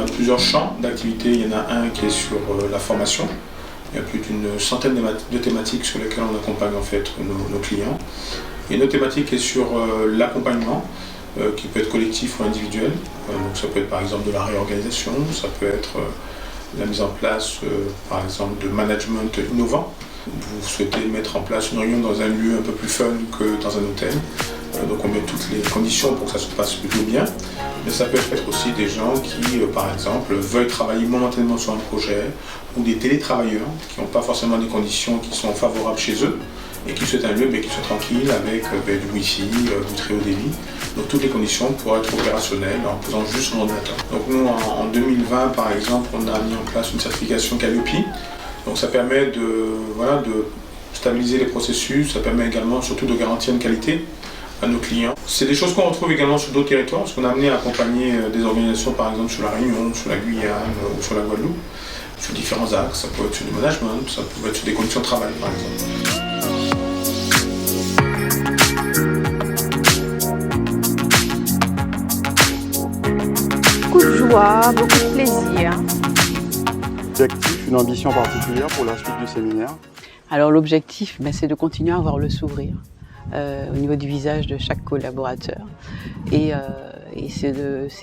a plusieurs champs d'activité. Il y en a un qui est sur la formation. Il y a plus d'une centaine de thématiques sur lesquelles on accompagne en fait nos clients. Il y a une autre thématique qui est sur l'accompagnement, qui peut être collectif ou individuel. Donc ça peut être par exemple de la réorganisation, ça peut être la mise en place par exemple de management innovant. Vous souhaitez mettre en place une réunion dans un lieu un peu plus fun que dans un hôtel. Donc on met toutes les conditions pour que ça se passe plutôt bien. Mais ça peut être aussi des gens qui, par exemple, veulent travailler momentanément sur un projet, ou des télétravailleurs qui n'ont pas forcément des conditions qui sont favorables chez eux et qui souhaitent un lieu qui soit tranquille avec du wifi, du très haut débit. Donc toutes les conditions pour être opérationnel en posant juste son ordinateur. Donc nous en 2020 par exemple, on a mis en place une certification Calliope. Donc ça permet de stabiliser les processus, ça permet également surtout de garantir une qualité à nos clients. C'est des choses qu'on retrouve également sur d'autres territoires, parce qu'on a amené à accompagner des organisations par exemple sur la Réunion, sur la Guyane ou sur la Guadeloupe, sur différents axes. Ça peut être sur du management, ça peut être sur des conditions de travail par exemple. Beaucoup de joie, beaucoup de plaisir. Objectif, une ambition particulière pour la suite du séminaire? Alors l'objectif, c'est de continuer à voir le sourire au niveau du visage de chaque collaborateur. Et c'est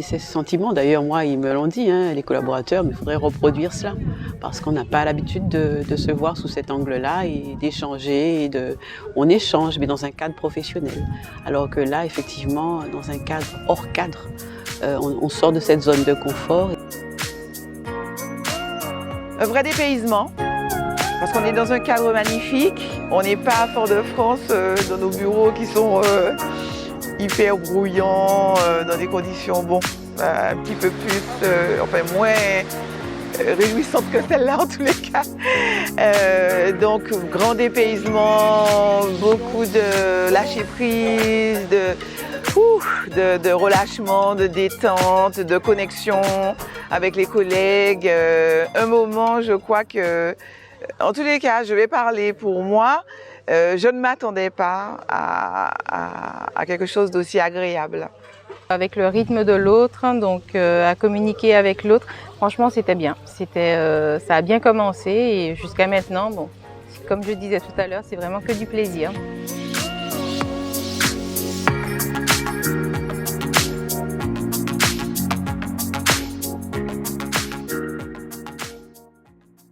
ce sentiment, d'ailleurs moi ils me l'ont dit, les collaborateurs, mais il faudrait reproduire cela. Parce qu'on n'a pas l'habitude de se voir sous cet angle-là et d'échanger. On échange, mais dans un cadre professionnel. Alors que là, effectivement, dans un cadre hors cadre, on sort de cette zone de confort. Un vrai dépaysement, parce qu'on est dans un cadre magnifique. On n'est pas à Fort-de-France dans nos bureaux qui sont hyper brouillants, dans des conditions un petit peu plus, moins réjouissantes que celle-là en tous les cas. Donc grand dépaysement, beaucoup de lâcher prise, de relâchement, de détente, de connexion avec les collègues. Un moment, je crois que, en tous les cas, je vais parler pour moi, je ne m'attendais pas à quelque chose d'aussi agréable. Avec le rythme de l'autre, donc à communiquer avec l'autre, franchement c'était bien. Ça a bien commencé et jusqu'à maintenant, comme je disais tout à l'heure, c'est vraiment que du plaisir.